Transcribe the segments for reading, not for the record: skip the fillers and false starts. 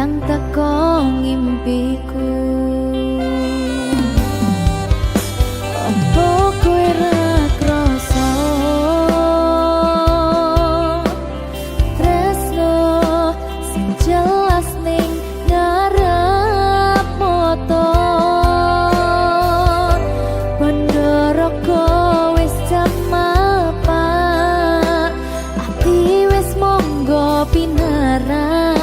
yang teko ngimpiku. Apa kowe ra krasa tresno sing jelas ning ngarep moto Pandoroko wis jamapa ati wis monggo pinarak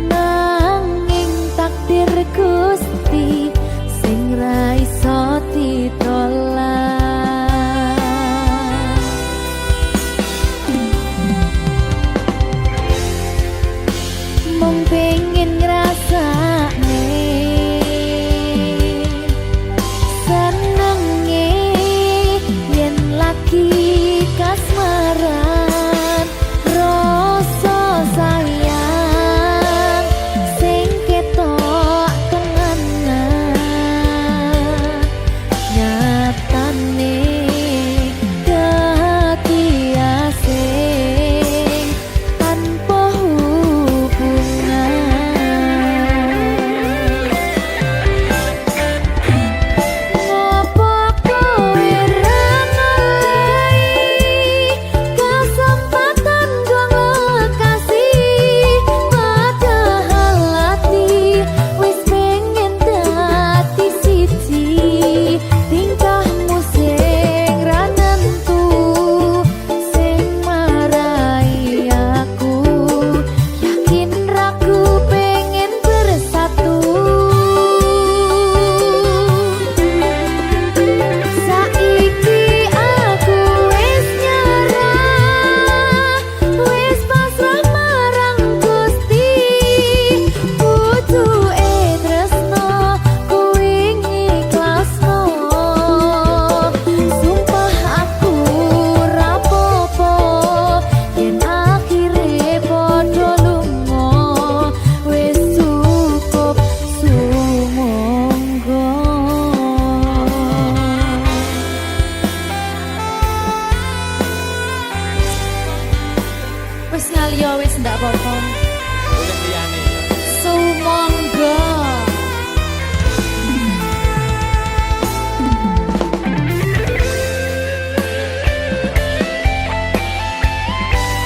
nanging takdir Gusti sing ra iso ditolak. Mung pengen ngrasakne senenge yen lagi kasmaran rasa sayang sing ketok tenganan nyatane dadi asing tanpa hubungan. Ngopo kowe ra ngalih kesempatan gong kasih padahal hati wis pengen dadi siji tingkahmu sing ra nentu sing marai aku yakin ragu pengen bersatu. Saiki aku wis nyerah wis pasrah marang Gusti pucuke tresno kuwi ngikhlasno sumpah aku ra popo yen akhire padha lunga wis cukup sumangga. Wis ngaliyo wis ndak apa-apa. Boleh liyane ya. Sumangga.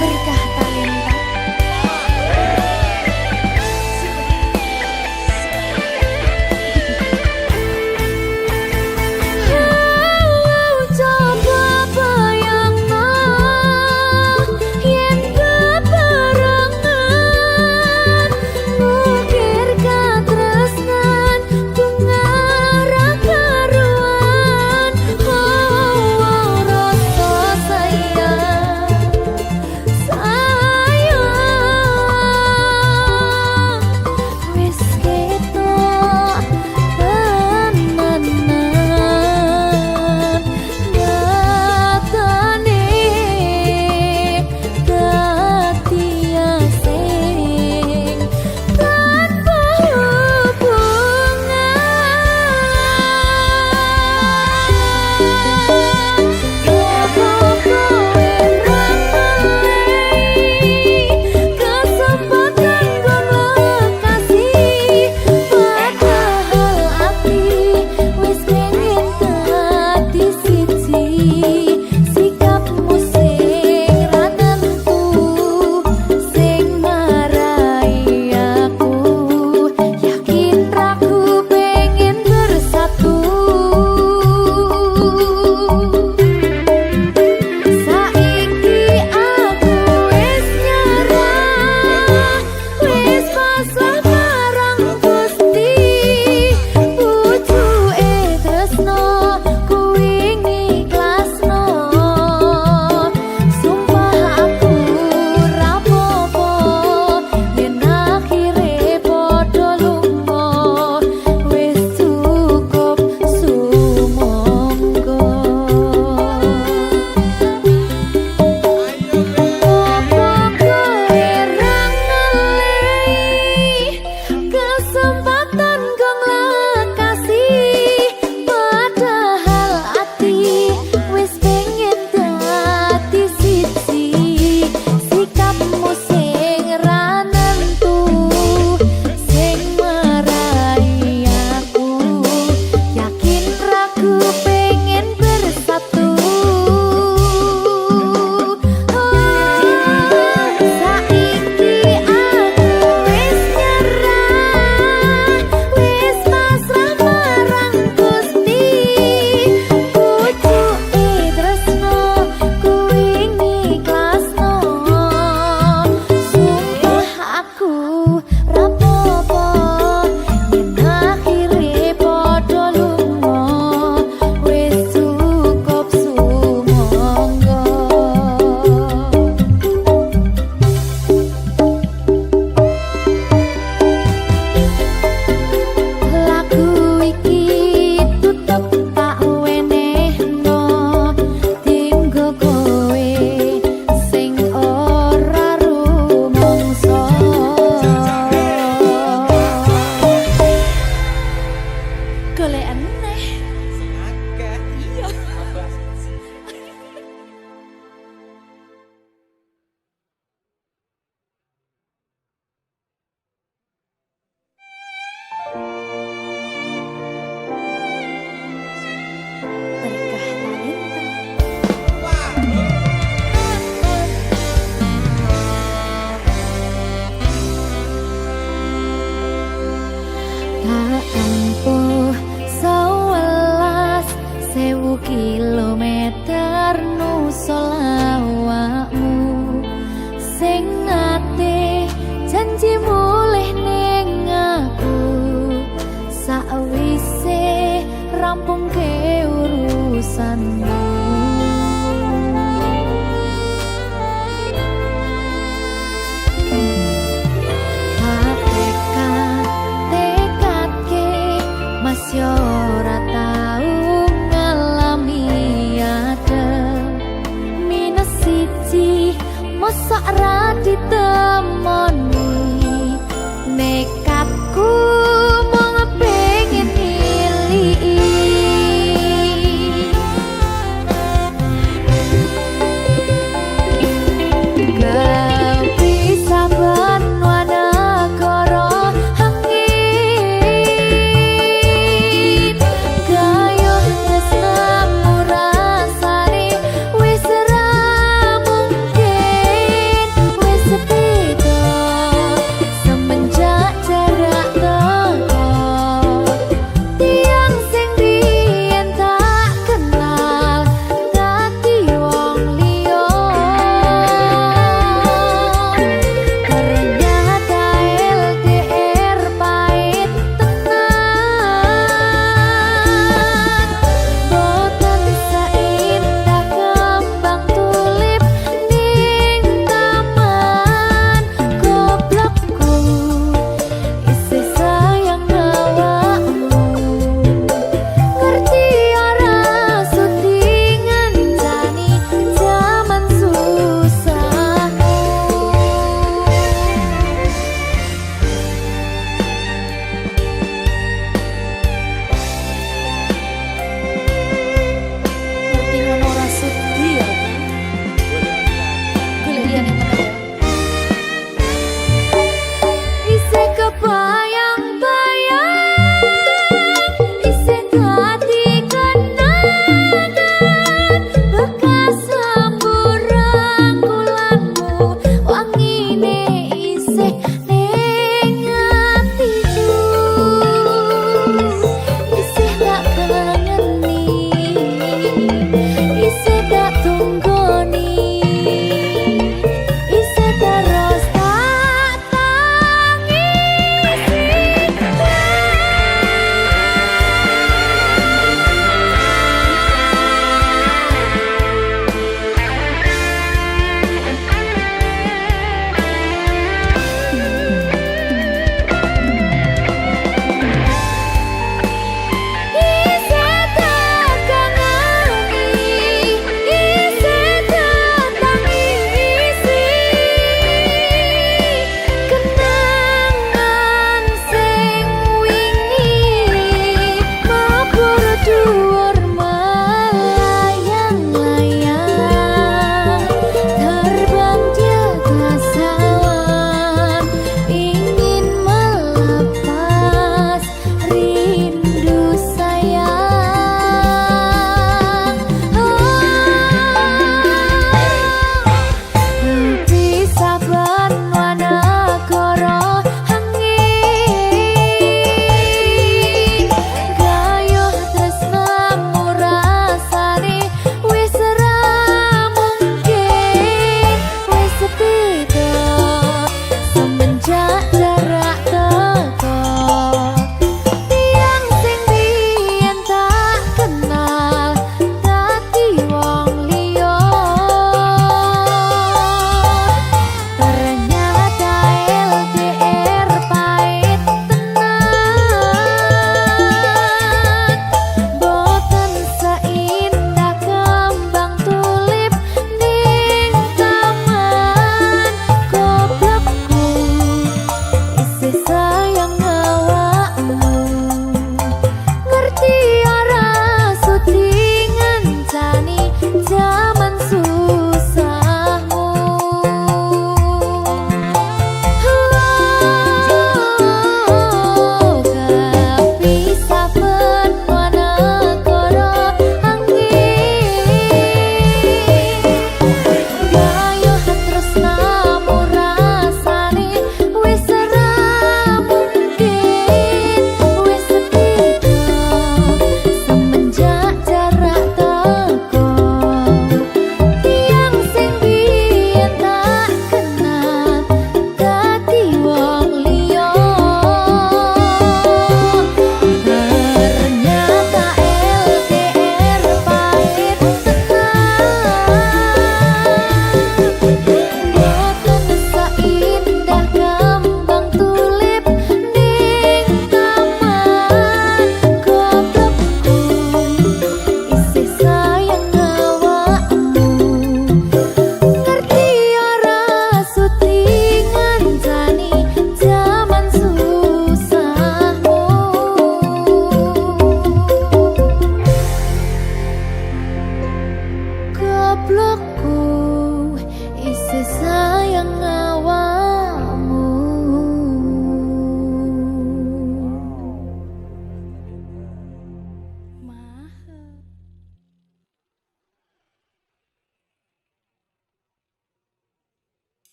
Berkah talenta. Coba bayangno yen bebarengan ngukir katresnan bunga ra karuan. Oh, rasa sayang mosok ra ditemoni nekatku mung pengen niliki kepisahan wanagara angin gayuh tresnamu rasane wis ra mungkin wis beda sayang awakmu.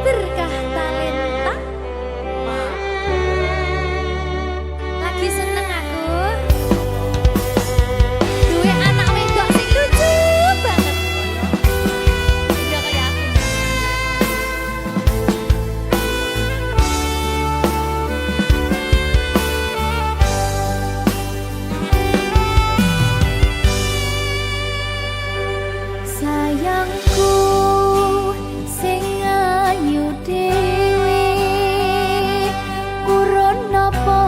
Berkah talenta. Lagi seneng aku. Duwe anak wedok sing lucu banget. Udah kayak aku. Sayangku sing ayu dhewe, urun napa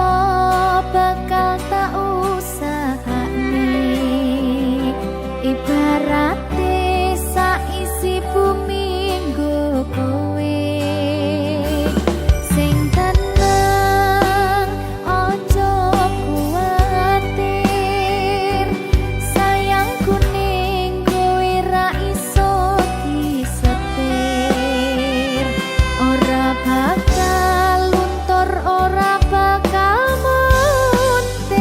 bakal tak usahane. Ibarate saisi bumi nggo kowe, sing tenang aja kuwatir. Sayangku ning kowe ra iso disetir, ora bakal luntur, ora bakal muntir.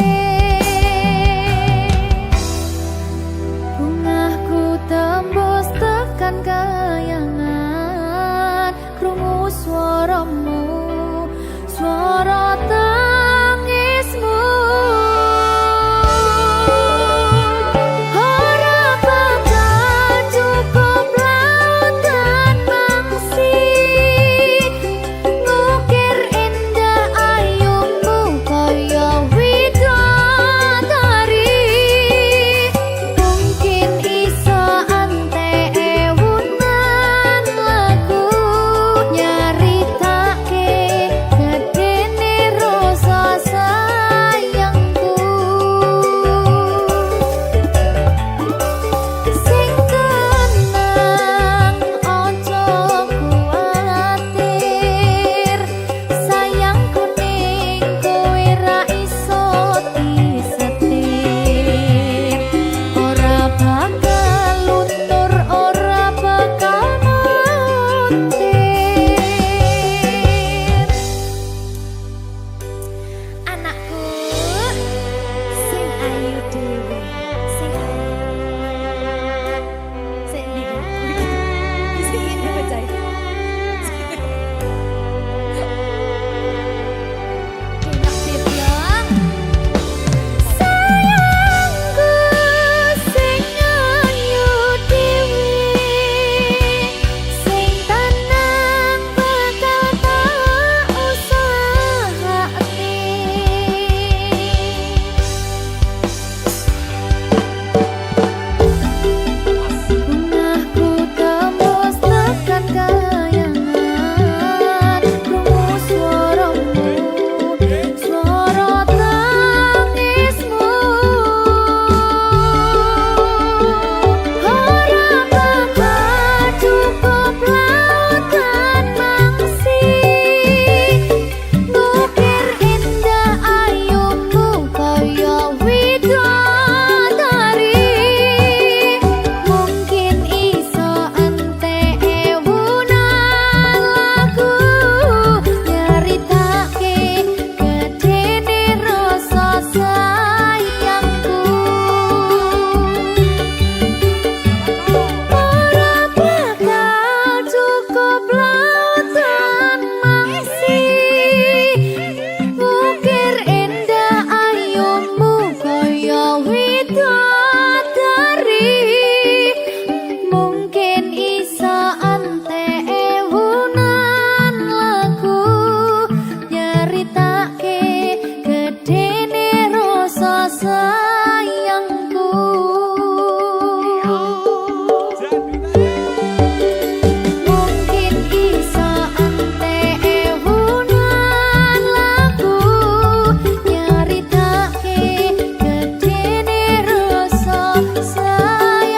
Bungahku tembus tekan kayangan, krungu swaramu, swara tangismu. Ora bakal cukup lautan mangsi, ngukir indah ayumu kaya widodari. Mungkin iso antek ewunan lagu, nyaritake gedene rasa sayangku. Sing tenang aja kuwatir, sayangku ning kowe ra iso disetir, ora bakal luntur, ora bakal muntir. Anakku sing ayu dhewe, sing sing iki sing iki bocah. Enak dibilang. Sayangku sing ayu dhewe, sing tenang bakal tak usahane. Bungahku tembus tekan kayangan, krungu swaramu, swara tangismu. Ora bakal cukup lautan mangsi, ngukir indah ayumu kaya widodari. Mungkin iso antek ewunan lagu, nyaritake gedene rasa sayangku. Ora bakal cukup lautan mangsi, ngukir indah ayumu kaya widodari. Mungkin iso antek ewunan lagu, nyaritake gedene rasa sayangku. Mungkin iso antek ewunan lagu, nyaritake gedene rasa sayangku.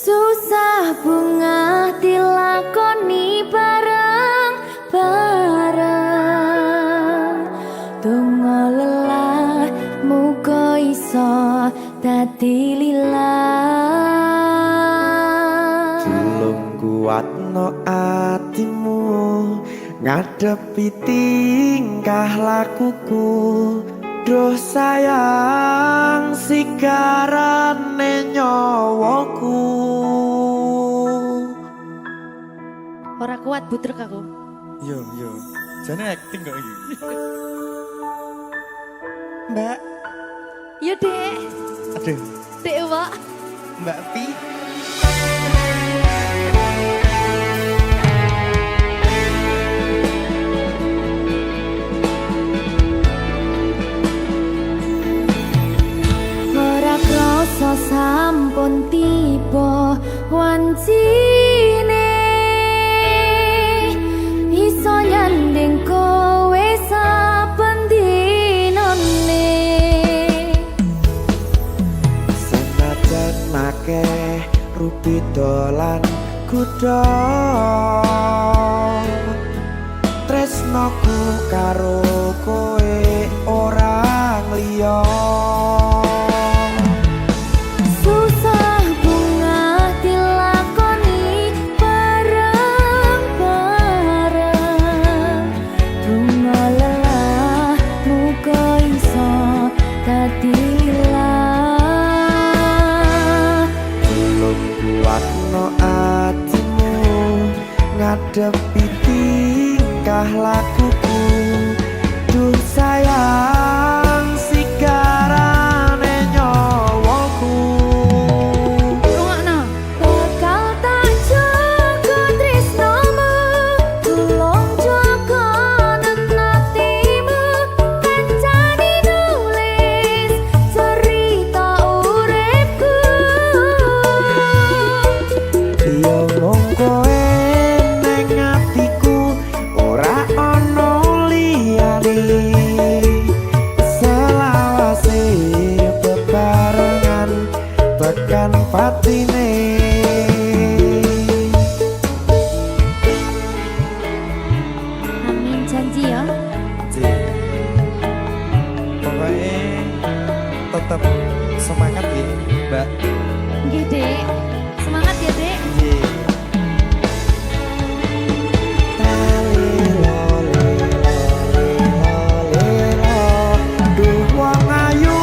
Susah bunga dilakoni bareng-bareng. Donga lelah muga iso dadi lillah. Tulung kuatno atimu ngadepi tingkah lakuku. Duh sayang sigarane nyawaku. Ora kuat butrek aku. Yo. Jane acting kok iki. Mbak. Yo, Dek. Aduh, Dek, Wak. Mbak Pi. Ora krasa sampun tiba wancine iso nyanding kowe saben dinane. Senajan akeh rupi dolan kuda, tresnoku karo kowe ora liya. Susah bunga dilakoni bareng-bareng. Donga lelah muga iso dadi lillah. Tulung kuatno atimu ngadepi tingkah lakuku. Duh sayang sigarane nyawaku. Rungokno. Bakal tak jaga tresnamu, tulung jaga nenatimu. Kancani nulis cerita uripku. Yo mung kowe ning atiku ora ana liyane. Selawase bebarengan tekan patine. Amin janji ya. Pokoknya tetap semangat ya, Mbak. Nggih, Dek. Semangat ya, Dek. Iya. Duh wong ayu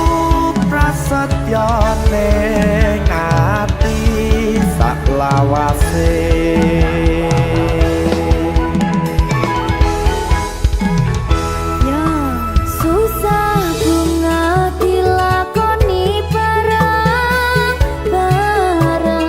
prasetyo ning ati sak lawase. Ya, susah bunga dilakoni bareng-bareng.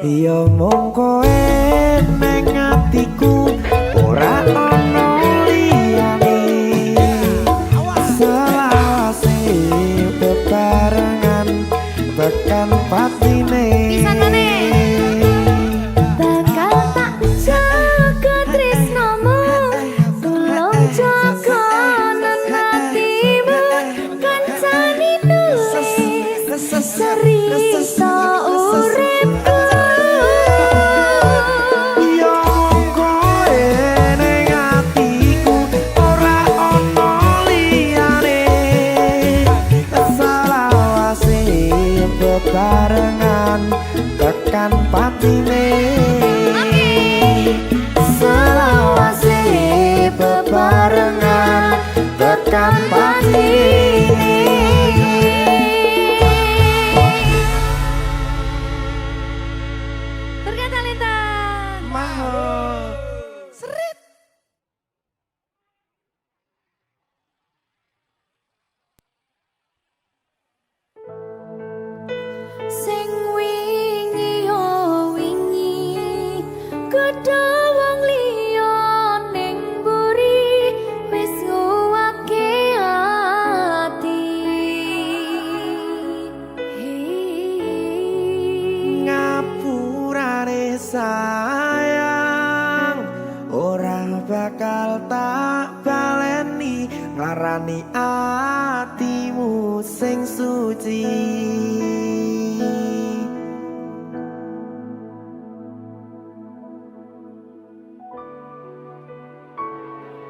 Yo mung kowe neng atiku ora ono liyane selawase bebarengan tekan patine Pisan maneh. Bakal tak jaga tresnomu, tulung jaga hatimu, kancani nulis cerita uripku. Yo mung kowe neng atiku ora ono liyane selawase bebarengan tekan patine selawase bebarengan tekan patine. Berkata Talenta. Mahal seret. Sing wingi yo wingi kudu wong liya ning mburi wis nguwake ati. Ngapurane sayang ora bakal tak baleni nglarani atimu sing suci.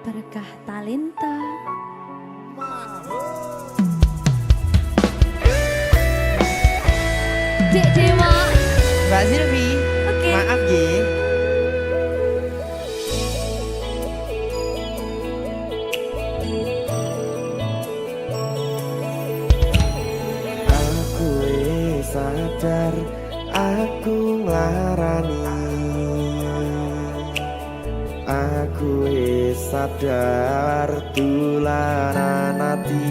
Berkah Talenta. Dek Dewa. Mbak Silvi, Oke. maaf ye. Aku wis sadar aku nglarani. Aku wis sadar dolanan ati.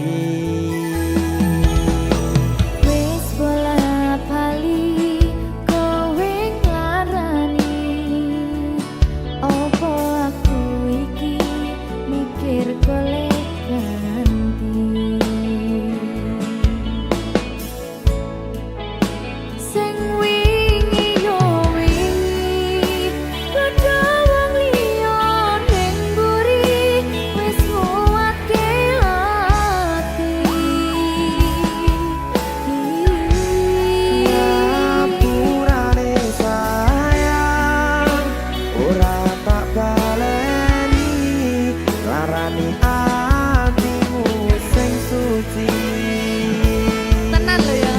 Wis bola bali kowe nglarani. Opo aku iki mikir golek ganti. Sing wingi yo wingi kudu wong liya ning mburi wis nguwatke ati. Ngapurane sayang ora tak baleni larani atimu sing suci. Tenan lho ya.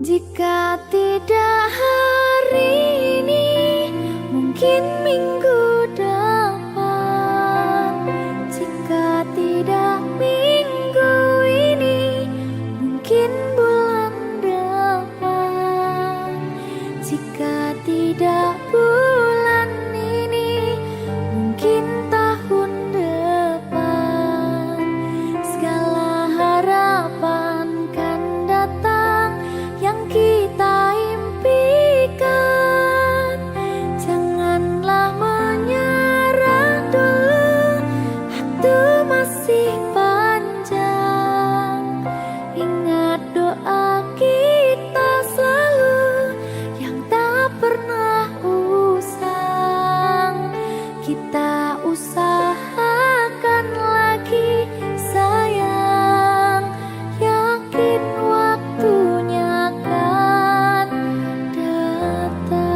Jika tidak hari ini, mungkin minggu depan. Jika tidak minggu ini, mungkin bulan depan. Jika tidak bulan ini, mungkin tahun depan. Segala harapan kan datang yang kita impikan. Janganlah menyerah dulu, waktu masih panjang. Ingat doa kita selalu yang tak pernah usang. Kita usahakan lagi sayang, yakin waktunya akan datang.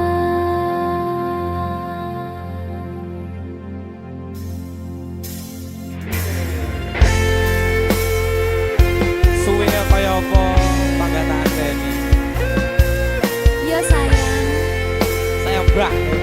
Suwe kaya apa pangkat Deni? Ya sayang, Sayang banget.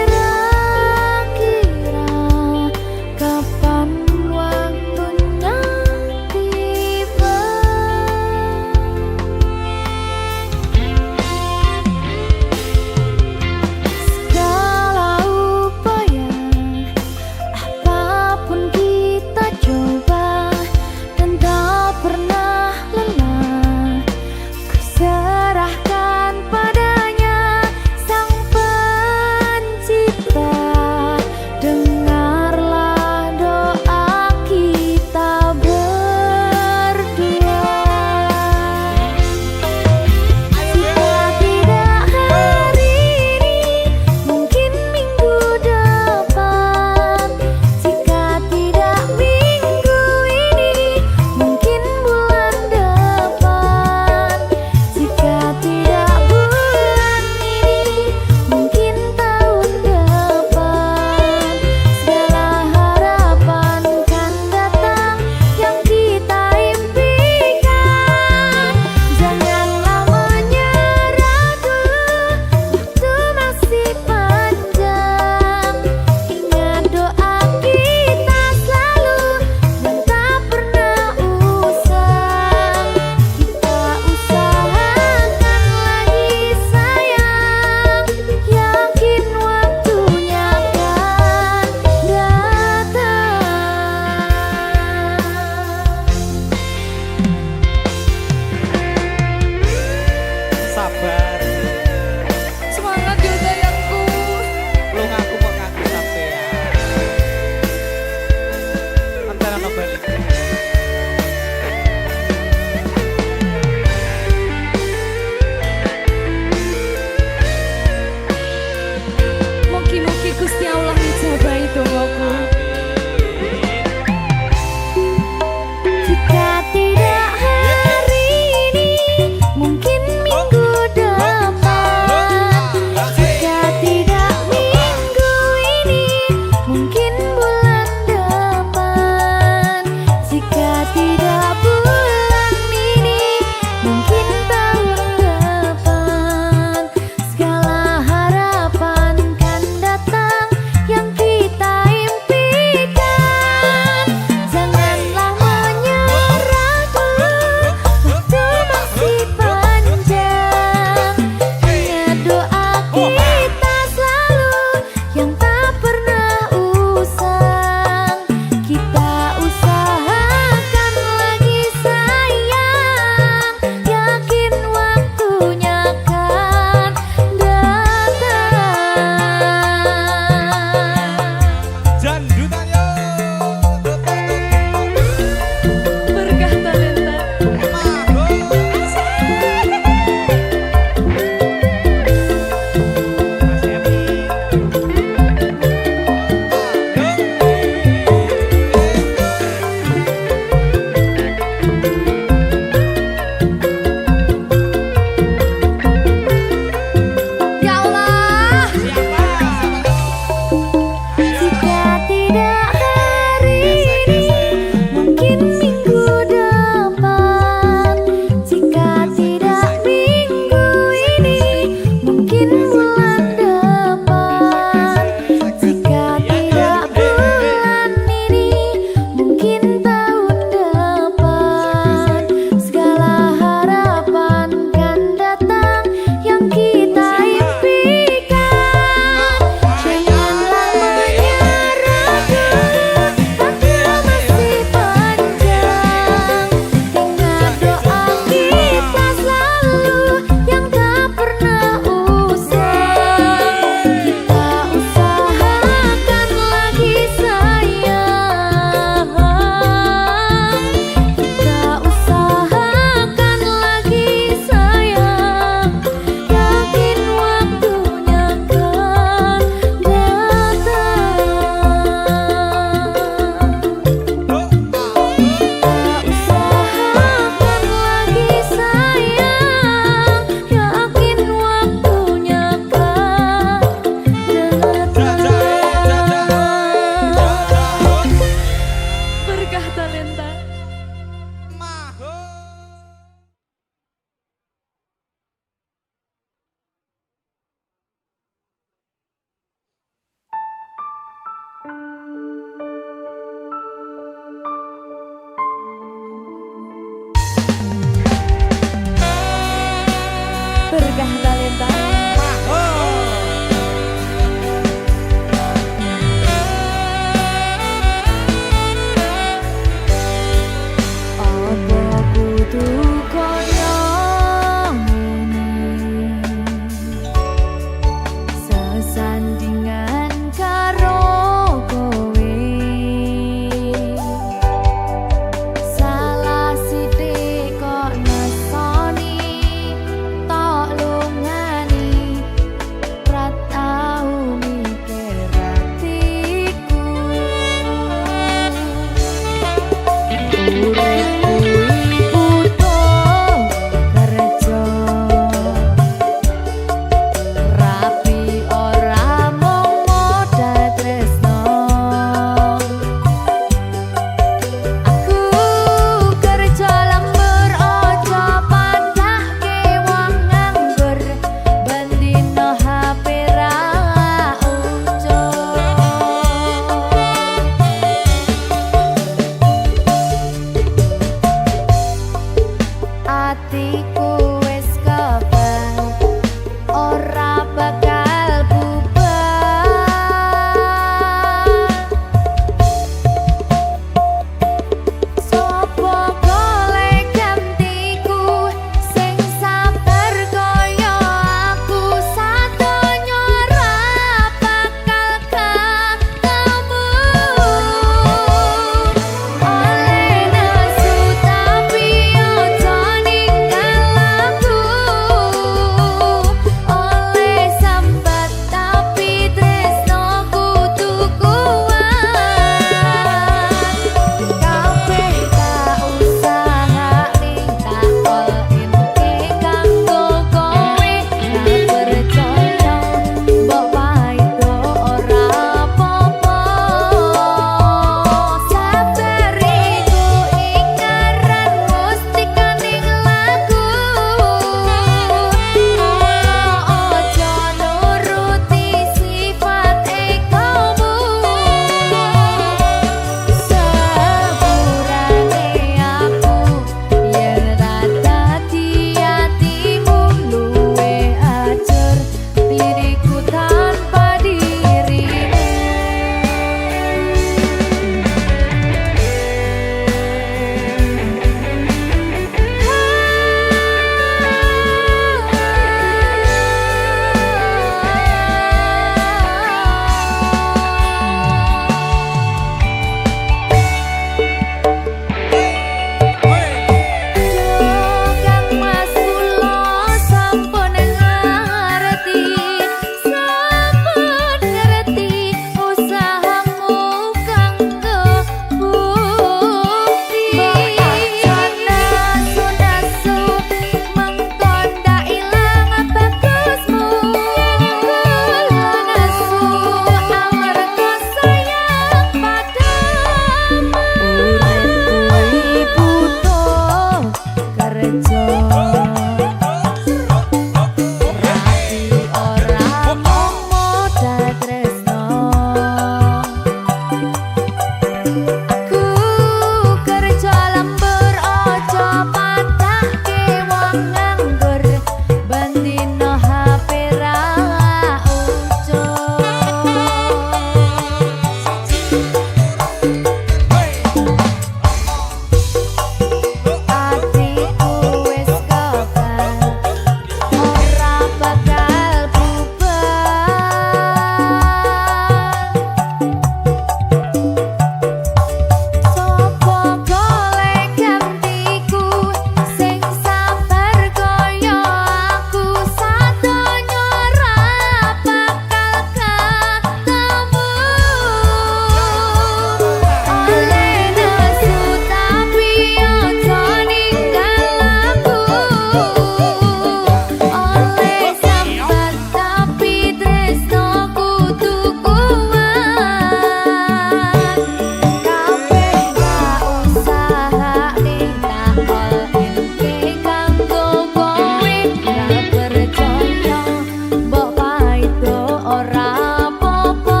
mbok paido ora apa-apa.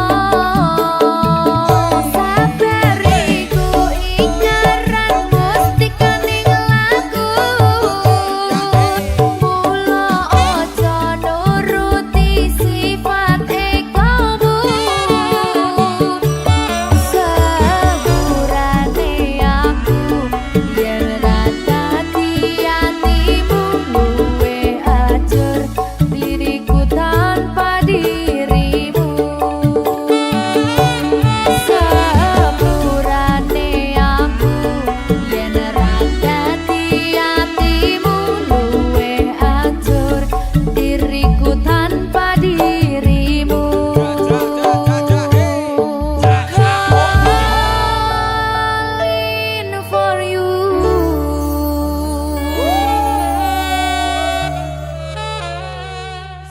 Sabariku ingaran mustikaning laku. Mula aja nuruti sifate kamu. Sepurane aku yen ra dadi atimu luwe ajur diriku tanpa dirimu. Sepurane aku yen ra dadi atimu luwe ajur diriku tanpa dirimu. Calling for you.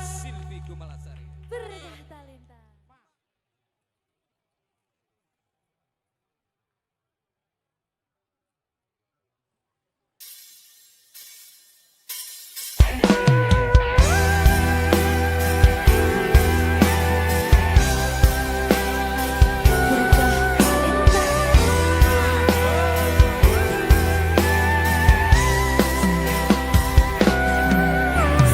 Silvi Gumalasari. Berkah talenta.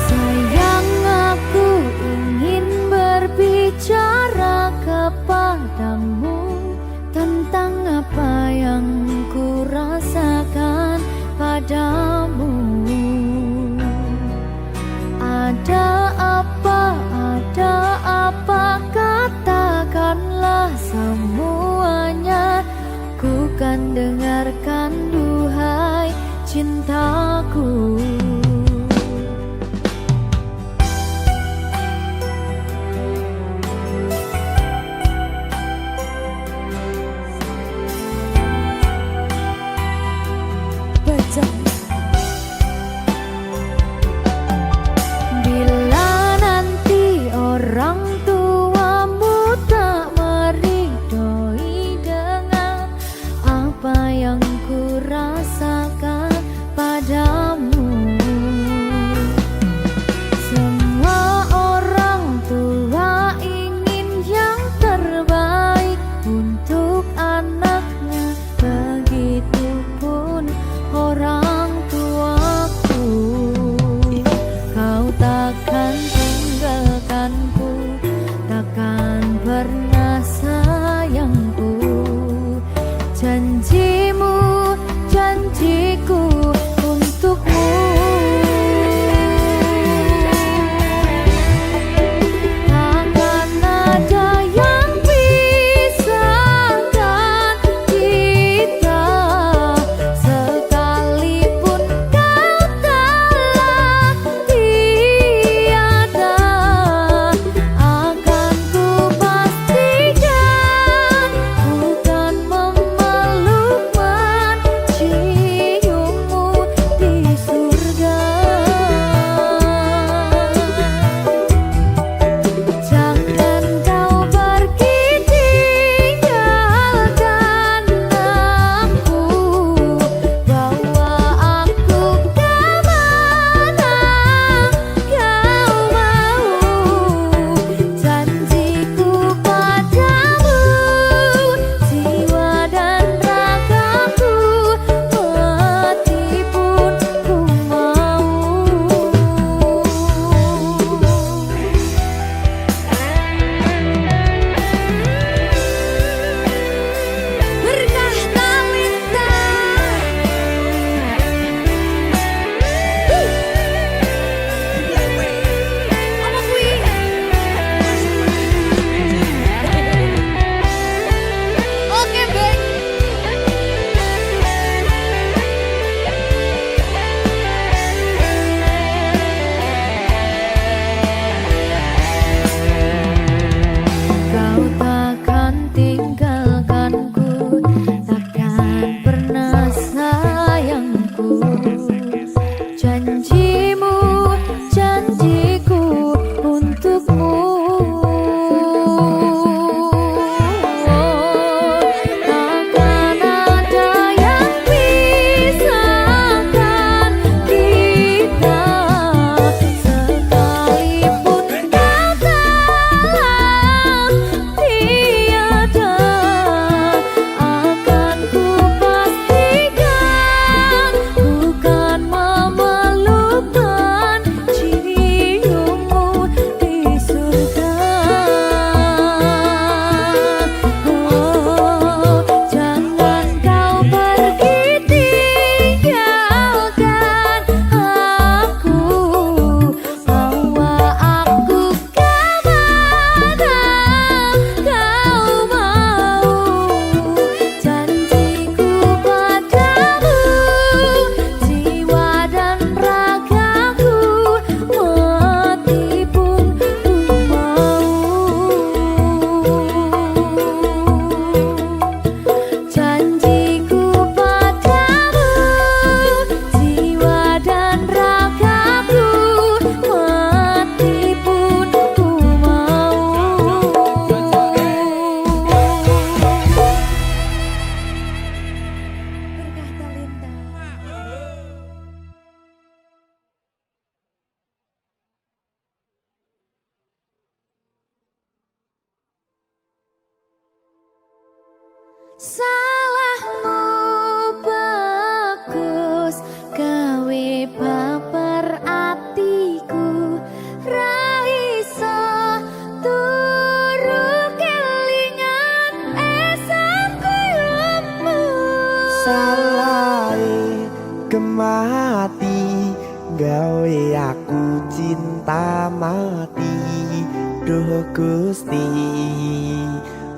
Sayang, aku ingin berbicara kepadamu tentang apa yang ku rasakan padamu. Ada apa, katakanlah semuanya. Ku kan dengarkan duhai cintaku. Bila nanti orang tuamu tak meridhoi dengan apa yang ku rasakan padamu. Semua orang tua ingin yang terbaik untuk anaknya, begitupun orang tuaku. Kau takkan tinggalkanku, takkan pernah sayangku. Janjimu, janjiku untukmu. Takkan ada yang pisahkan kita, sekalipun kau telah tiada. Akan ku pastikan bukan memeluk menciummu di surga. Jangan kau pergi tinggalkan aku, bawa aku kemana kau mau. Janjiku padamu, jiwa dan ragaku, mati pun ku mau. Berkah talenta. Apa kuwi? Oke, baik. Kau takkan tinggalkanku, takkan pernah sayangku. Janjimu, janjiku untukmu. Takkan ada yang pisahkan kita, sekalipun kau Salahmu bagus gawe baper atiku ra iso turu kelingan esok koyomu. Salah kemati gawe aku cinta mati. Duh Gusti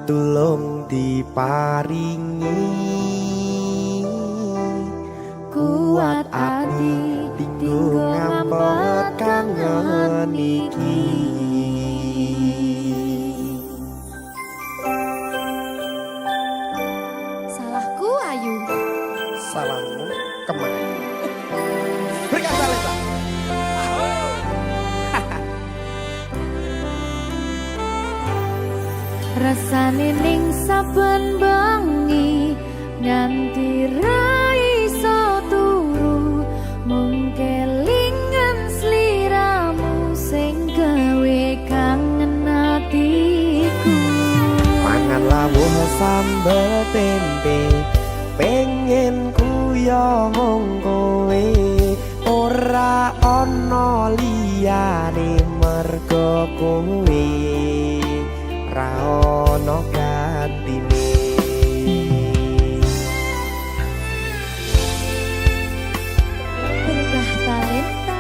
tulung diparingi Kuat ati tinggo ngambet kangen iki. Salahku Ayu. salahmu kemana berkata Leta. Rasane ning saben bengi nganti ra iso turu mung kelingan sliramu sing gawe kangen atiku. Mangan lawuh sambel tempe pengen kuyo mung kowe ora ana liyane mergo kowe ra ono gantine. Berkah talenta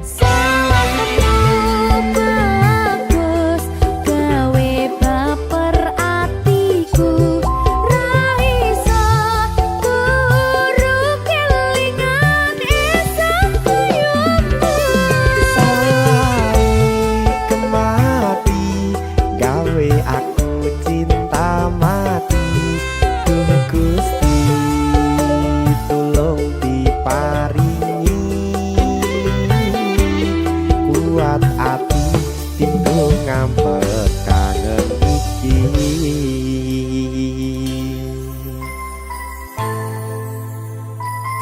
salahmu bagus gawe baper atiku ra iso turu kelingan esok koyomu. Salah kemati gawe aku cinta mati. Duh Gusti tulung diparingi kuat ati tinggo ngambet kangen iki.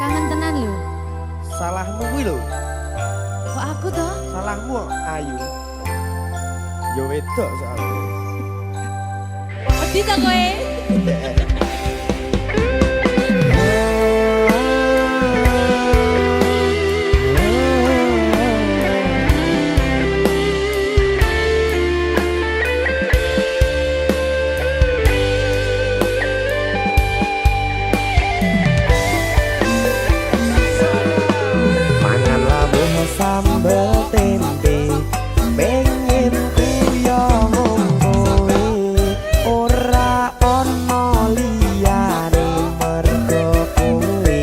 Kangen tenan lho. Salahmu kuwi lho, Kok aku toh? salahmu Ayu. Yo wedok soalnya. Wedi ta kowe? Mangan lawuh sambel tempe pengen kuyo mung kowe ora ana liyane mergo kowe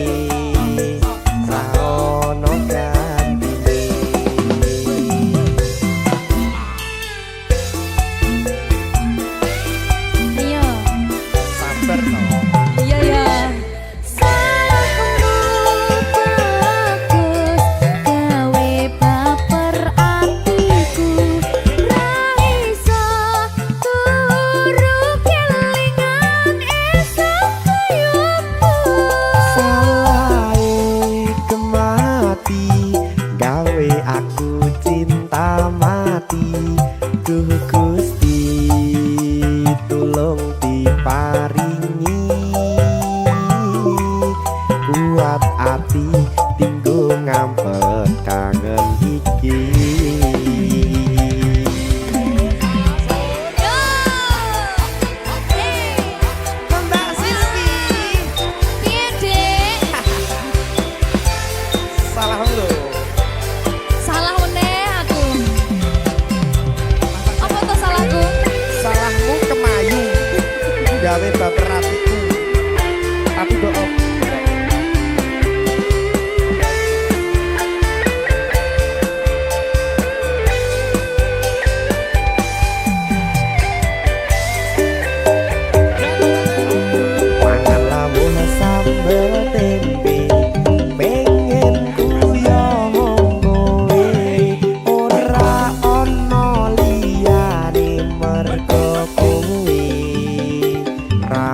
ra ono gantine. Ayo. Sabar to. Iya ya. Salahmu bagus gawe baper atiku ra iso turu kelingan esok koyomu. Salah kemati gawe aku cinta mati. Duh Gusti tulung diparingi kuat ati tinggo ngambet kangen iki. Yo. Mbak Silvi, Piye, Dek? salahmu lho. Salah meneh aku. Apa tuh salahku? Salahmu kemayu gawe baper atiku. Tapi bohong. Mangan lawuh sambel tempe pengen kuyo mung kowe ora ana liyane mergo kowe ra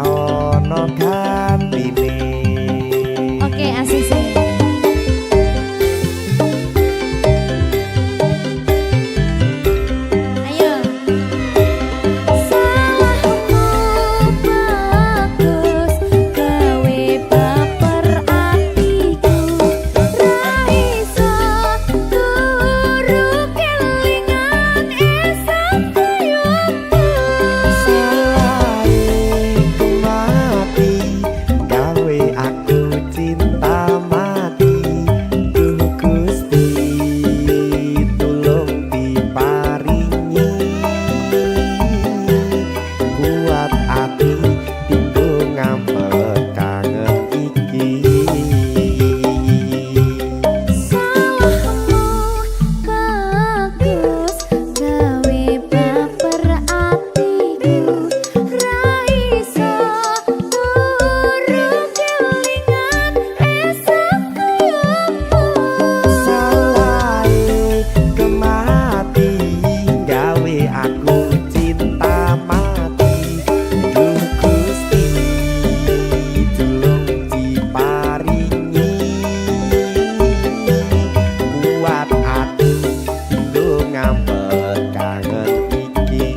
ngampet kangen iki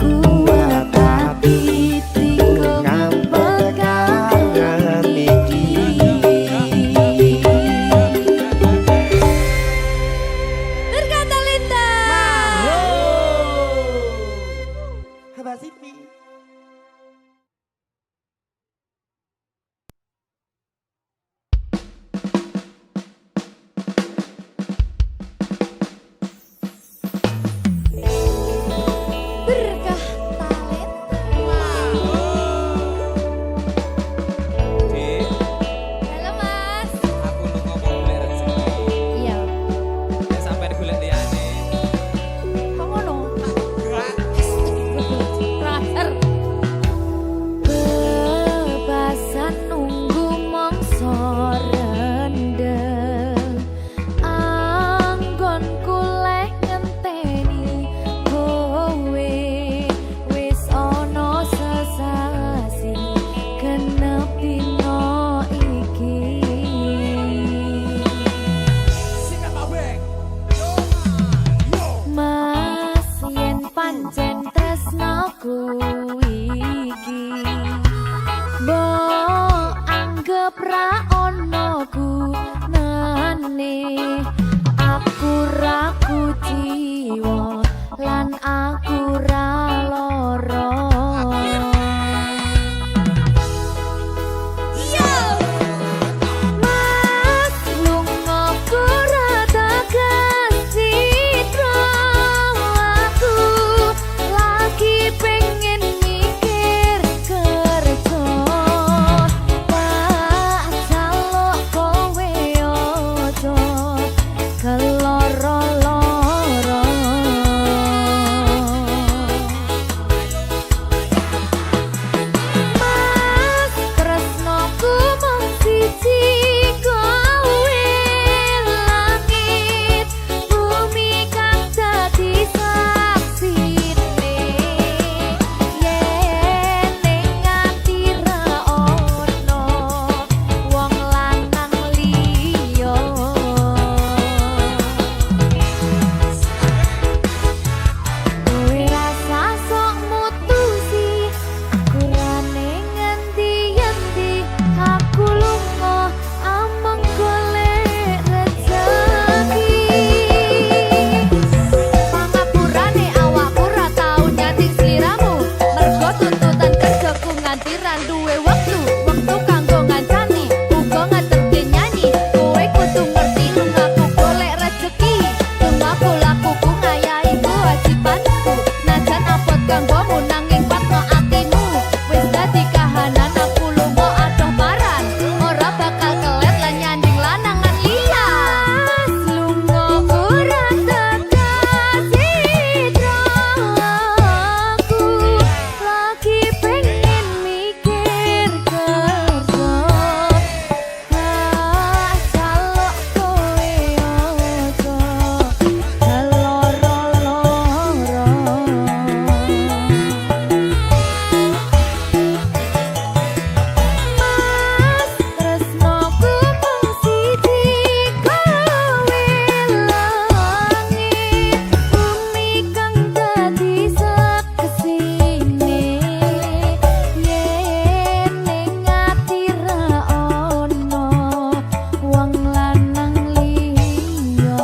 kuat hati ngampet kangen iki Berkata Linda. Abah Siti. Berkah talenta. Dik, Halo Mas. aku lu ngomong golek rezeki. Iya. Ya sampai golek liyane. Kok ngono? Terakhir. Bebasan nunggu mongso rendeng. Anggon kuleh ngenteni kowe wis ana sesasi genep dina iki. Mas yen pancen tresnaku iki mbok anggap ra ono gunane aku ra kuciwa lan aku ra lara. Mas lunga ora tegas citra aku lagi pengen mikir kerja Pak jaluk kowe ojo keloro-loro. Mas tresnoku mung siji kowe langit bumi kang dadi saksine yen ning ati ra ono wong lanang liya. Kowe rasa sok mutusi aku ra ning ngendi-endi aku lunga ameng golek rezeki. Pangapurane awakku ra tau nyating sliramu mergo tuntutan kerjaku nganti ra duwe wektu kanggo ngancani uga ngeterke nyanyi kowe kudu ngerti lungaku golek rezeki lungaku lakuku ngayahi kewajibanku najan abot kanggomu nanging patno atimu wis dadi kahanan aku lunga adoh paran ora bakal kelet lan nyanding lanangan liya. Mas lunga ora tegas citra aku lagi pengen mikir kerja Pak jaluk kowe ojo keloro-loro. Mas tresnoku mung siji kowe langit bumi kang dadi saksine yen ning ati ra ono wong lanang liya.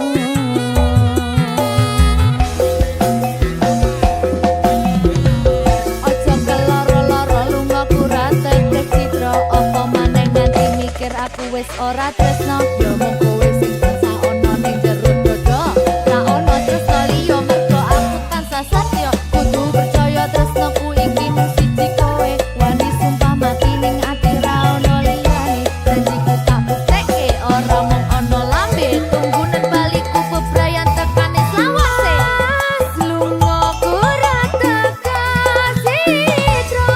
Ojo keloro-loro lungaku ra tegas citra apa maneh nganti mikir aku wis ora tresno ya mung kowe sing tansah ono ning jero dodo ra ono tresno liya mergo aku tansah satya kudu percaya tresnoku iki mung siji kowe wani sumpah mati ning ati ra ono liyane janjiku tak buktekke ora mung ono lambe tunggunen baliku bebrayan tekane selawase. Mas lunga ora tegas citra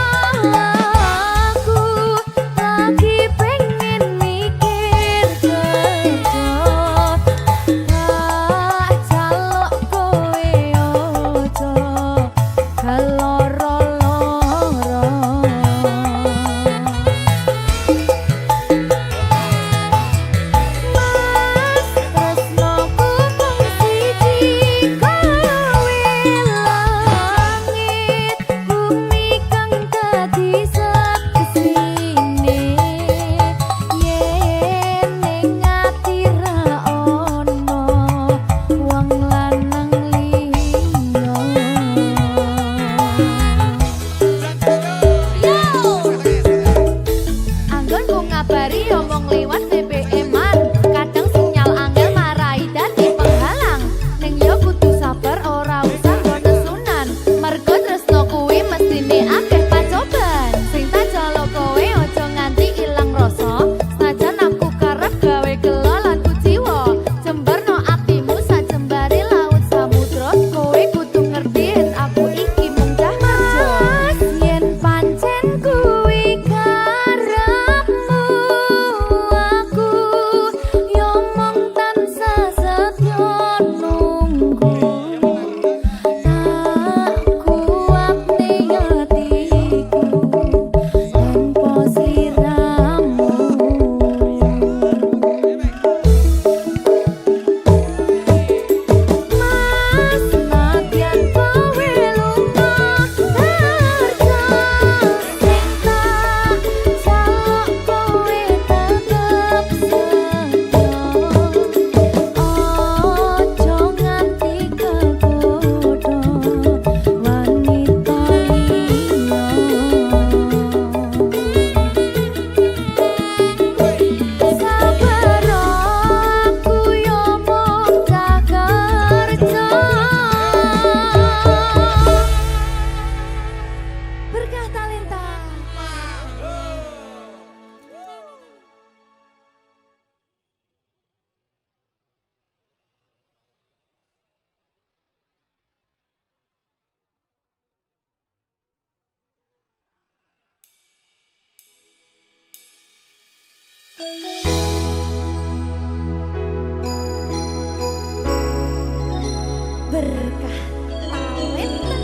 aku lagi pengen mikir Berkah talenta.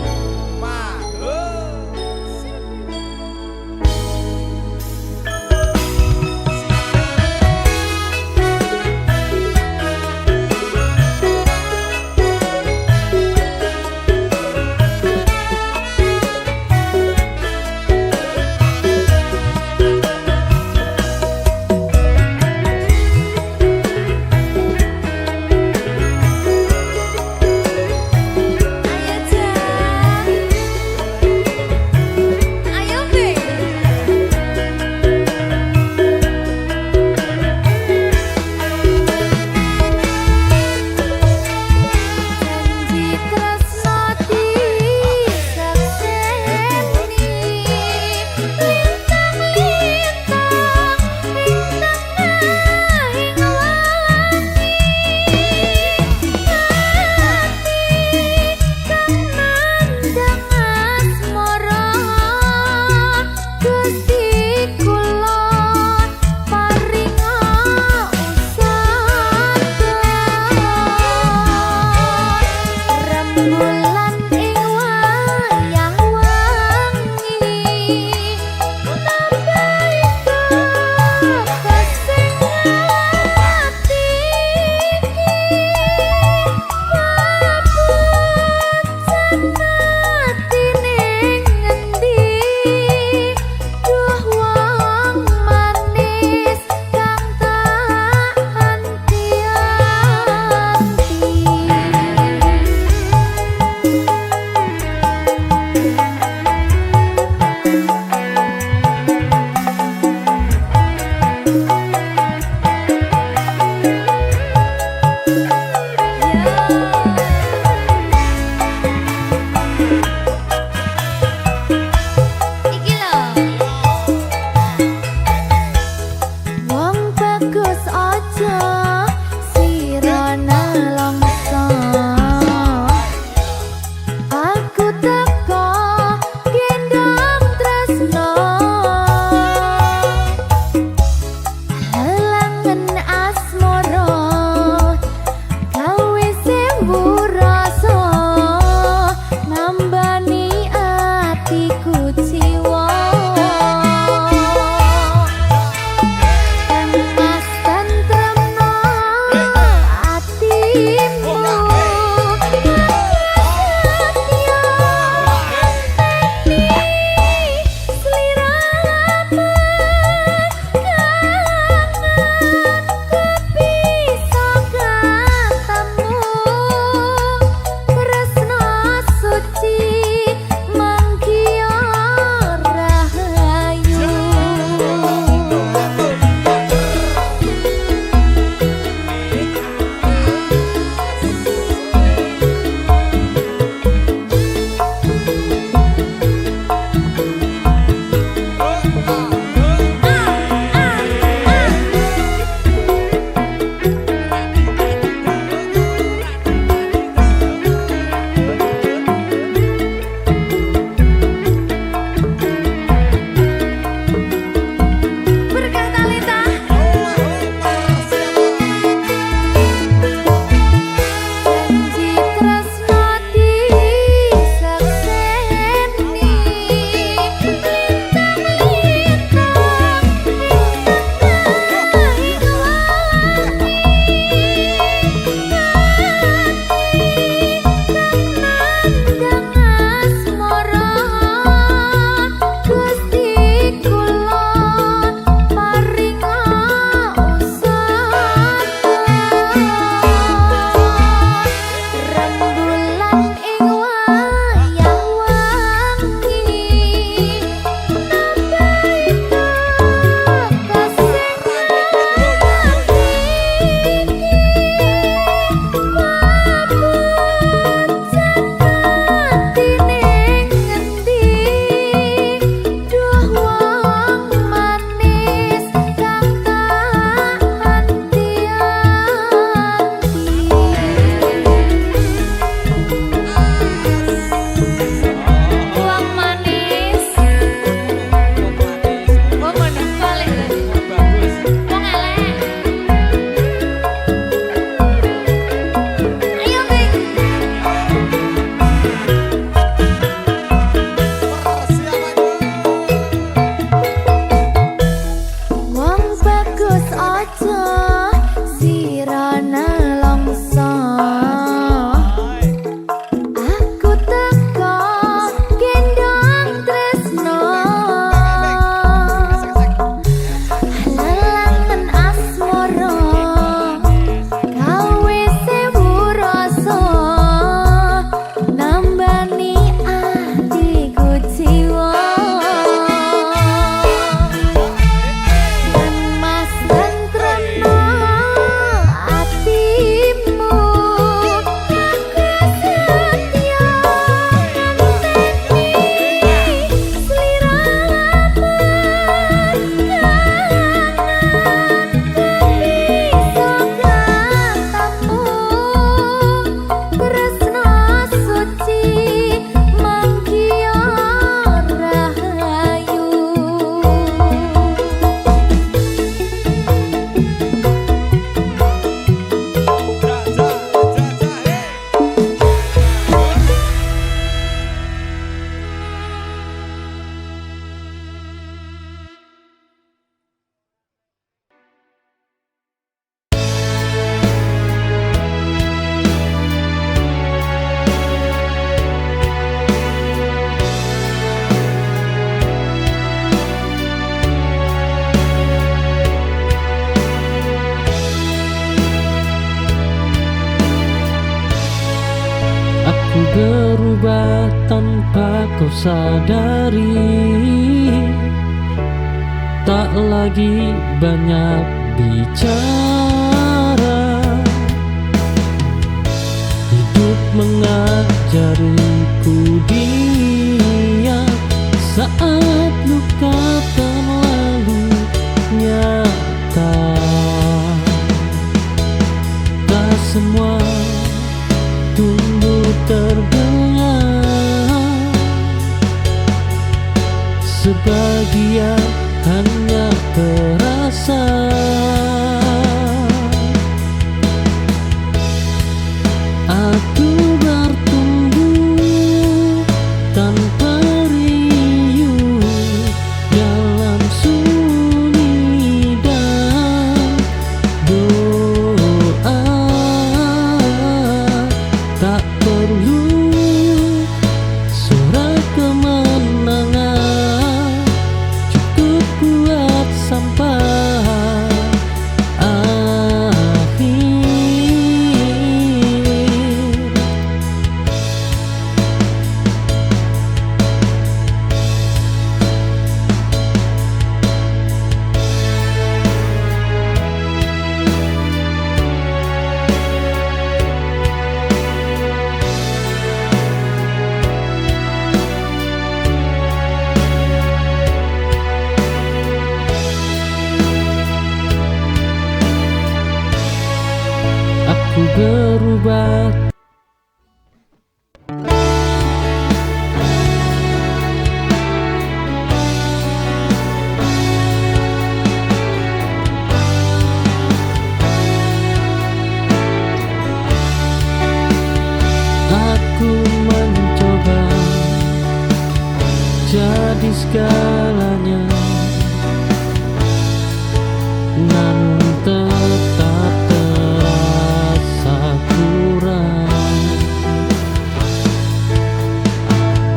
berubah tanpa kau sadari, tak lagi banyak bicara. Hidup mengajariku dia saat luka terlalu nyata. Tak semua tumbuh terbelak, sebagian hanya terasa. Aku bertumbuh tanpa riuh dalam sunyi dan doa. Tak perlu surat kemenangan, cukup kuat sampai akhir. Aku berubah. Aku mencoba jadi segalanya, namun tetap terasa kurang.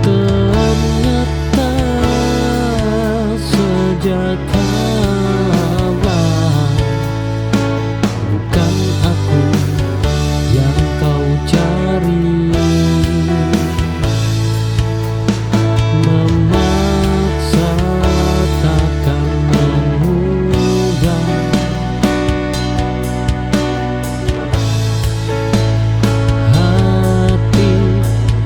Ternyata sejak awal bukan aku yang kau cari. Memaksa takkan mengubah hati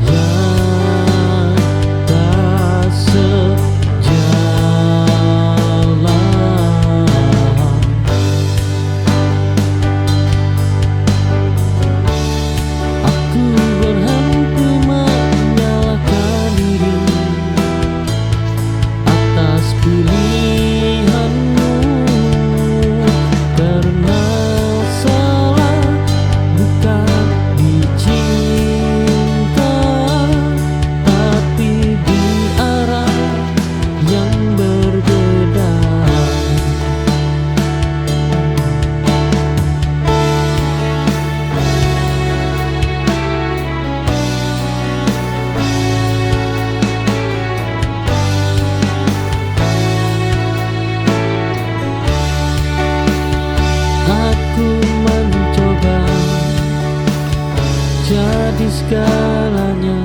yang tak sejalan. Aku berhenti menyalahkan diri atas pilihanmu, karena salah bukan dicinta, tapi di arah yang berbeda. Aku mencoba jadi segalanya.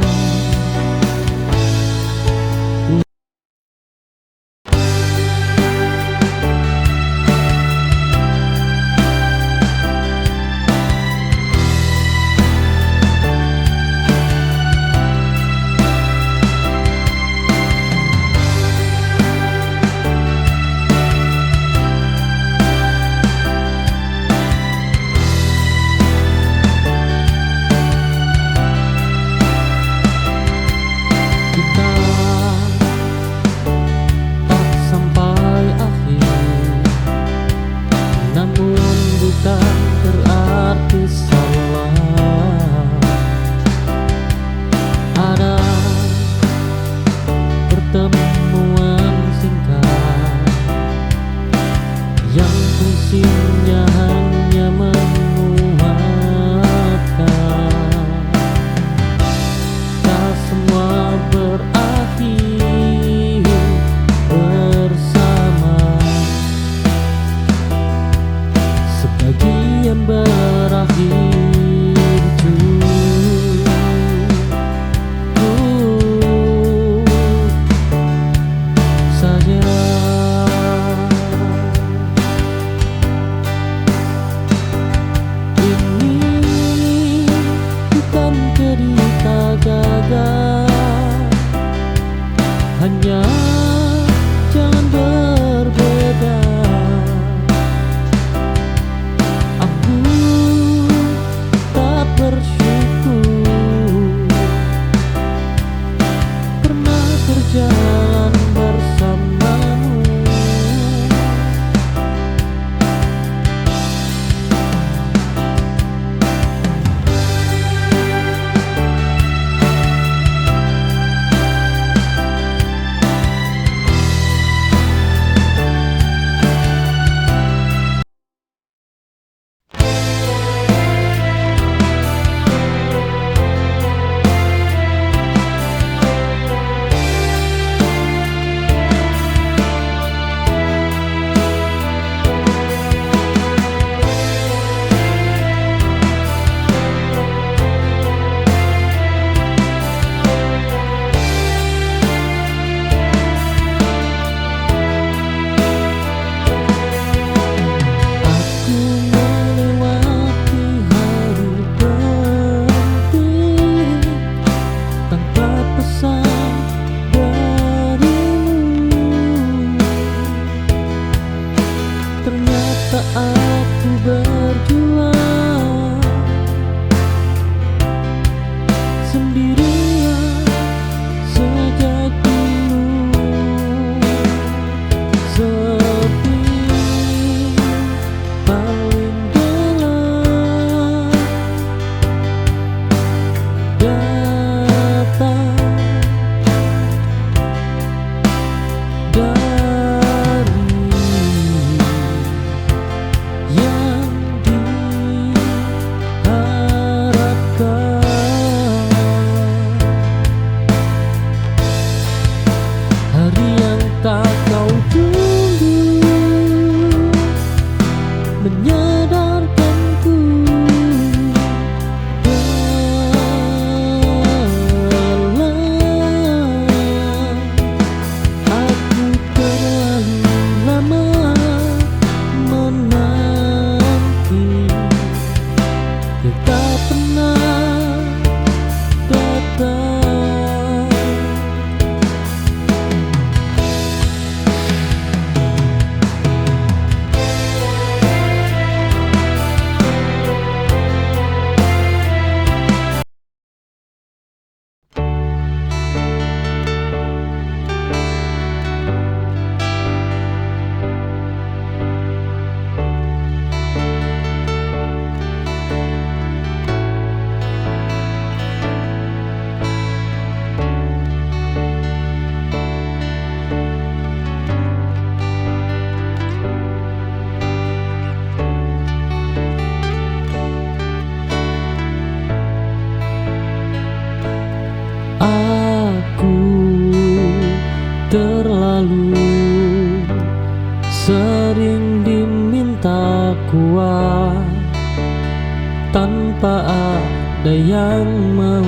ada yang mau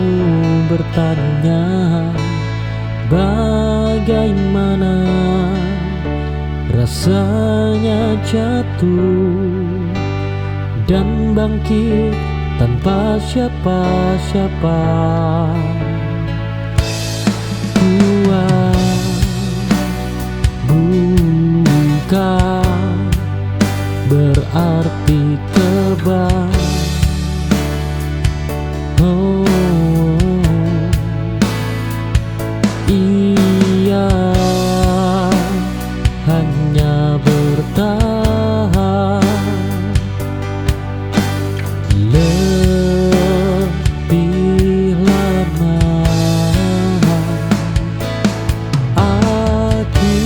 bertanya bagaimana rasanya jatuh dan bangkit tanpa siapa-siapa. Kuat bukan berarti kebal. Oh, ia hanya bertahan lebih lama. Aku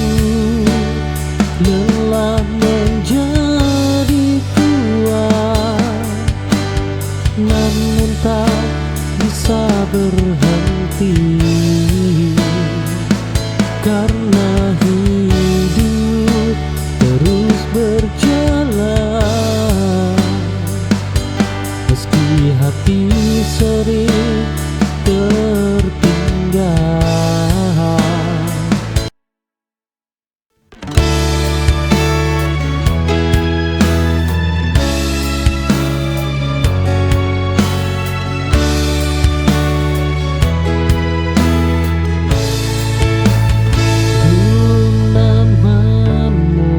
lelah menjadi kuat, namun tak bisa berhenti karena hidup terus berjalan. Meski hati sering tertinggal. Namamu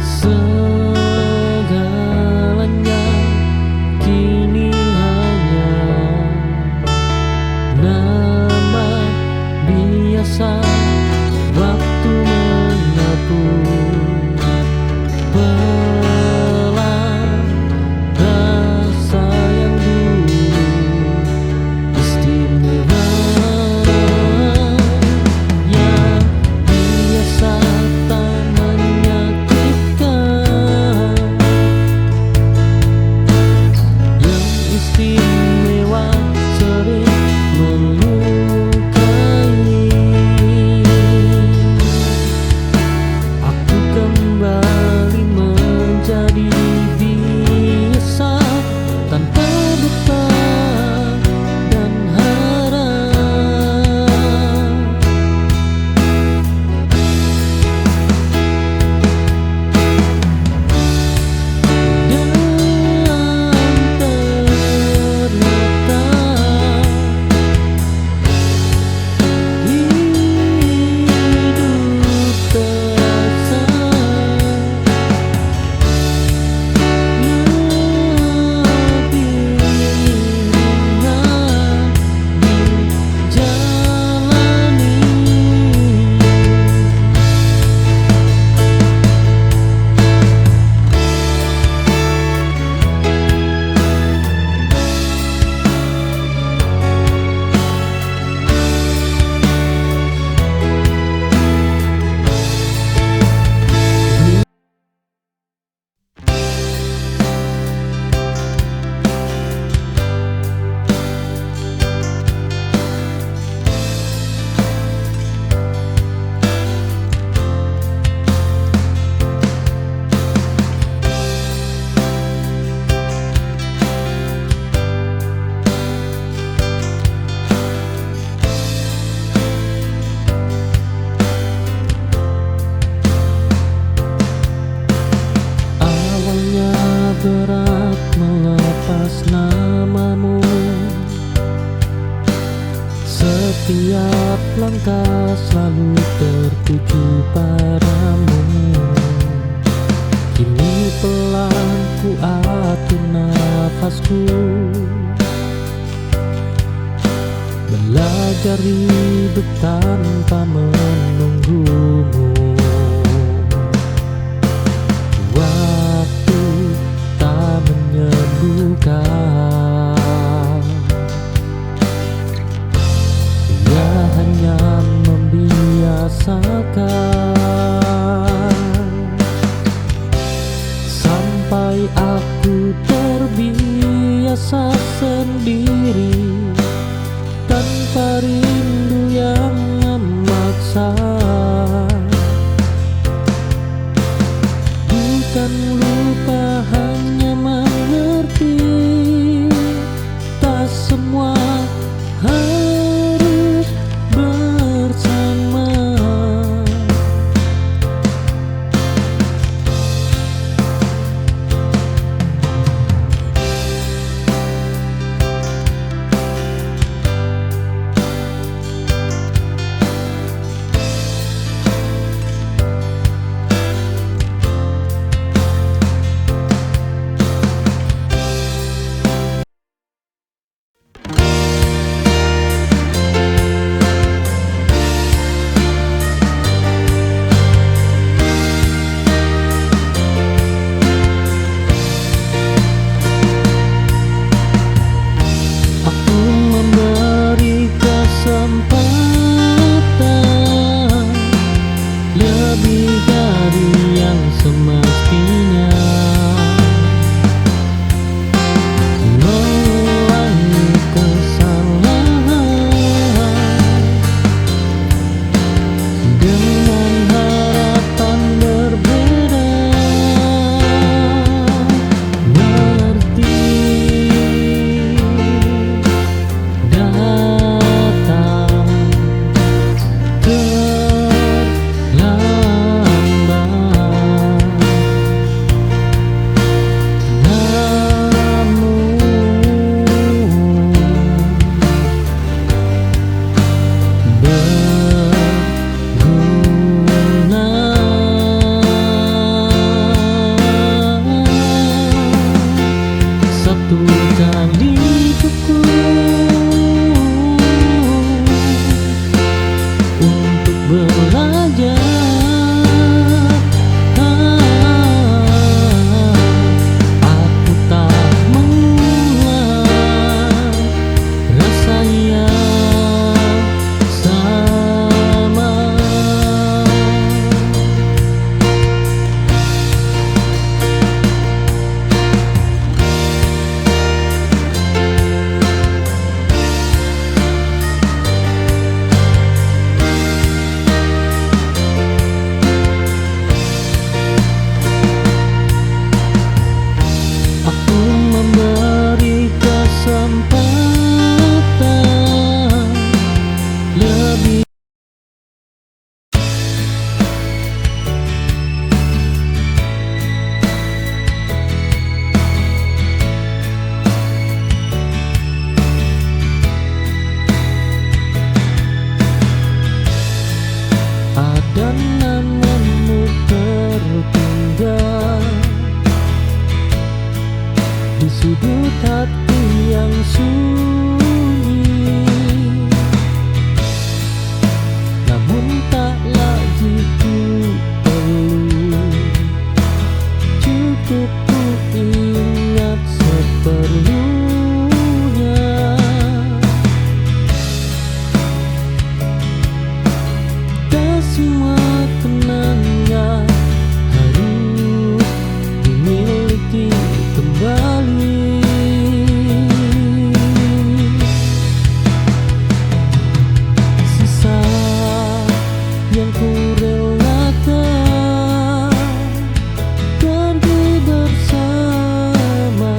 segalanya kini hanya nama biasa. Waktu menyapu pelan rasa yang dulu istimewa, yang biasa tak menyakitkan, yang istimewa sering melukai. Aku kembali menjadi biasa tanpa duka dan harap. Dan ternyata hidup terasa lebih ringan dijalani. Awalnya berat melepas namamu, setiap langkah selalu tertuju padamu. Kini pelan ku atur nafasku, belajar hidup tanpa menunggumu. Waktu tak menyembuhkan, ia hanya membiasakan, sampai aku terbiasa sendiri tanpa rindu yang memaksa. Bukan lupa, hanya mengerti Betulkan hidupku untuk belajar. Aku tak mengulang rasa yang sama. Aku memberi kesempatan lebih. Ada namamu tertinggal di sudut hati yang sunyi, namun tak lagi ku perlu. Cukup ku ingat seperlunya. Tak semua kenangan harus dimiliki kembali. Sisa yang ku relakan pergi bersama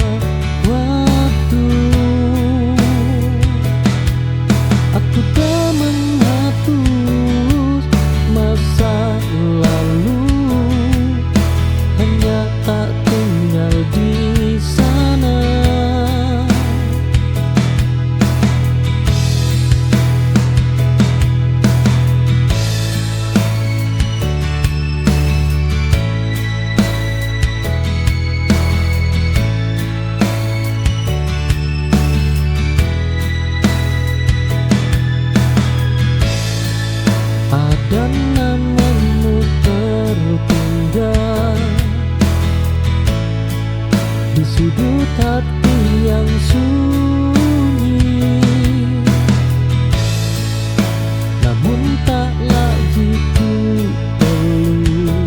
waktu. Aku tak menghapus masa lalu, hanya tak tinggal di sana. Ada namamu tertinggal di sudut hati yang sunyi, namun tak lagi ku perlu.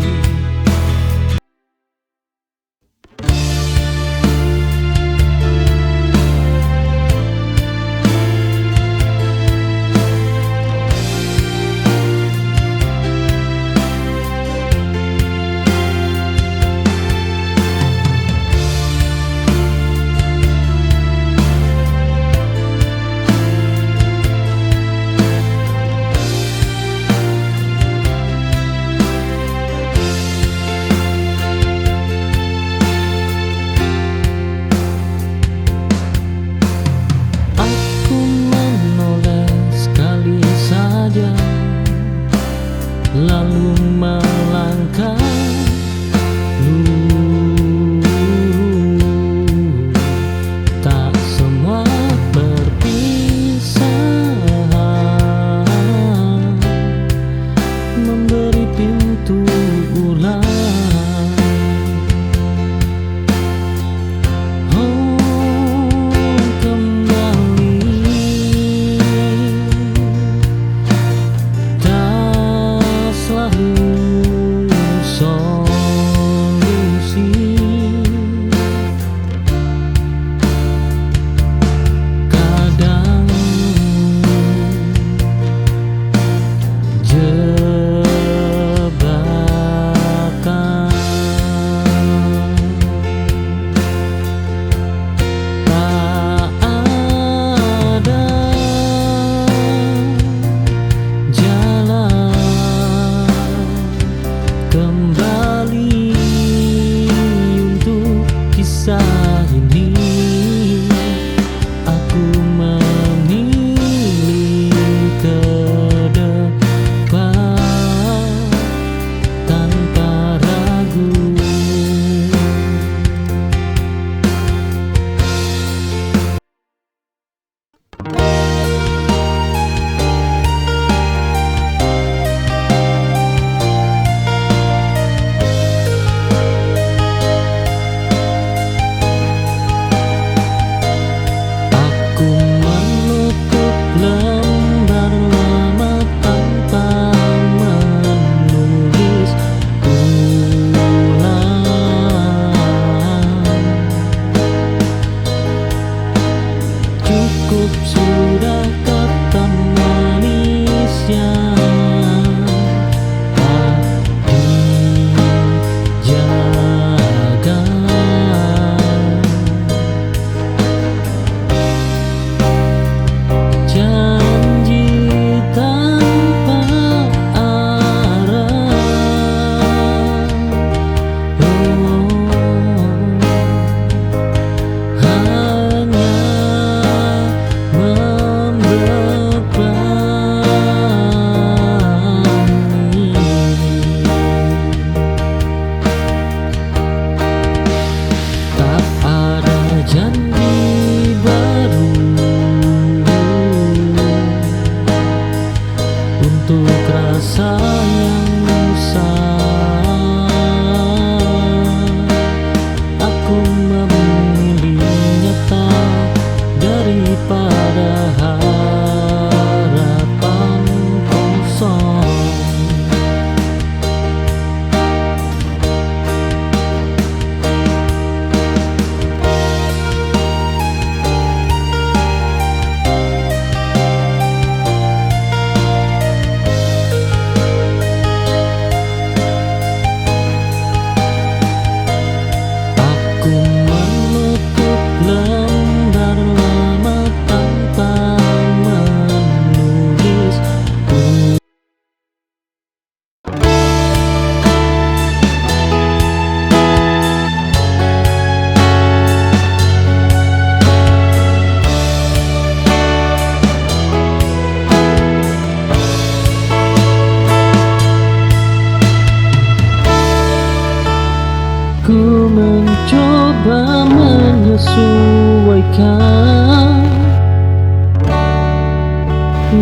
kebaikan,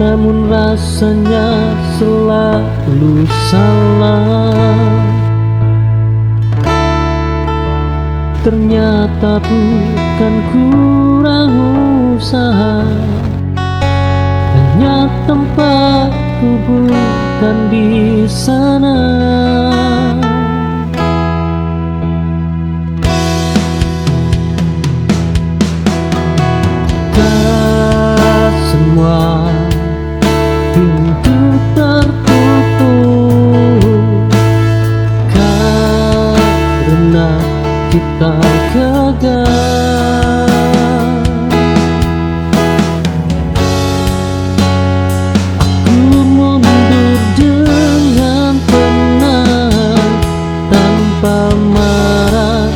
namun rasanya selalu salah. Ternyata bukan kurang usaha, hanya tempatku bukan di sana. Semua pintu tertutup karena kita gagal. Aku mundur dengan tenang, tanpa marah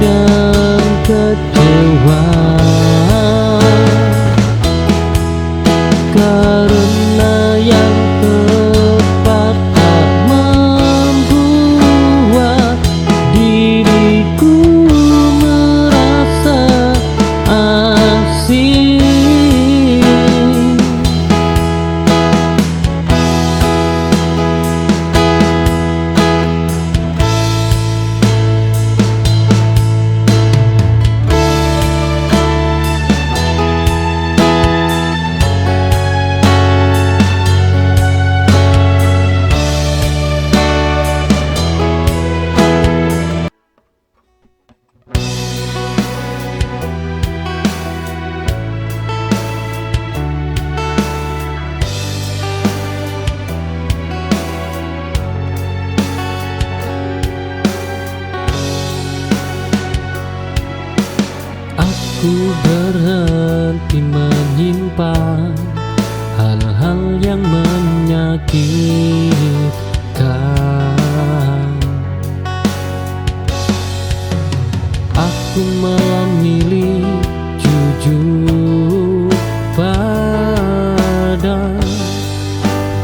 dan kecewa, karena yang tepat tak membuat diriku merasa asing. Aku berhenti menyimpan hal-hal yang menyakitkan. Aku memilih jujur pada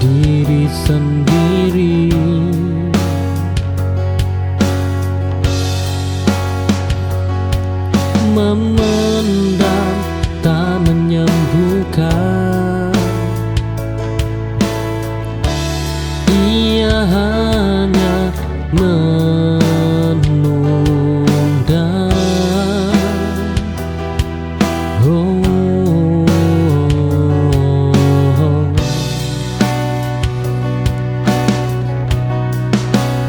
diri sendiri. Memendam tak menyembuhkan, ia hanya menunda.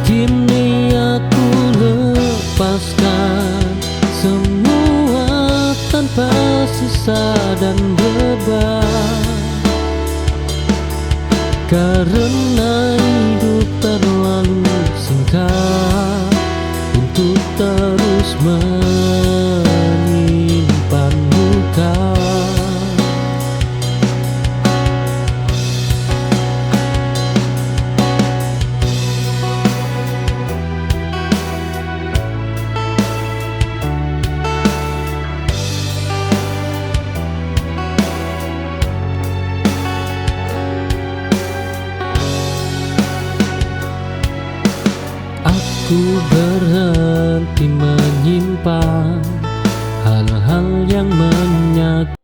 Kini aku lepaskan semua tanpa sisa dan beban, karena hidup terlalu singkat untuk terus menyimpan luka. Aku berhenti menyimpan hal-hal yang menyakitkan.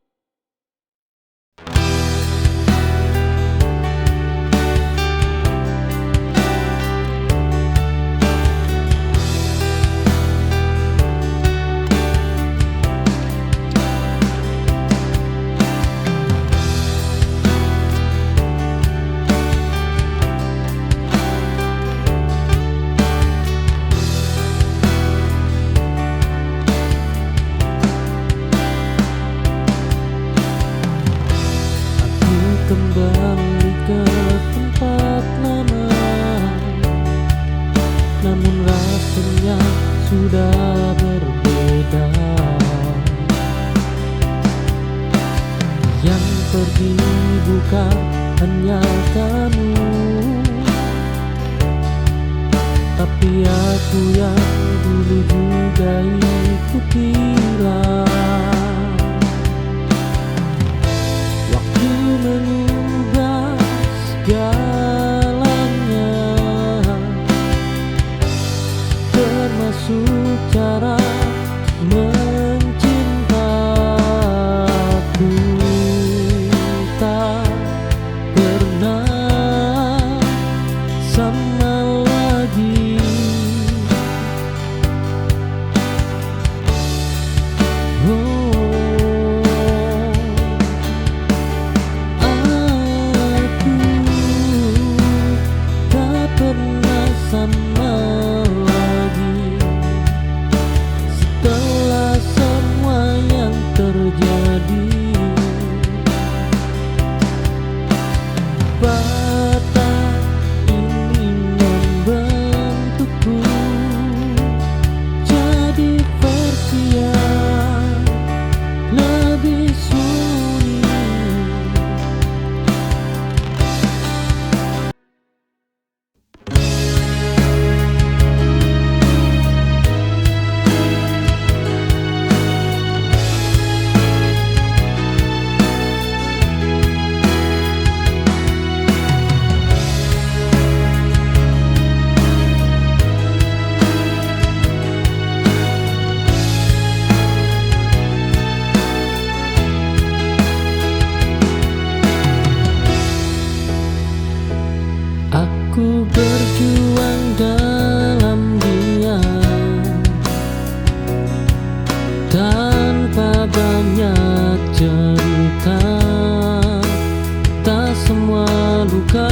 Kembali ke tempat lama, namun rasanya sudah berbeda. Yang pergi bukan hanya kamu, tapi aku yang dulu juga ikut hilang. Mengubah segalanya, termasuk cara mencintai. tak pernah sama lagi. Aku tak pernah sama lagi setelah semua yang terjadi. Patah ini membentukku jadi versi yang lebih sunyi. Aku berjuang dalam diam tanpa banyak cerita, tak semua luka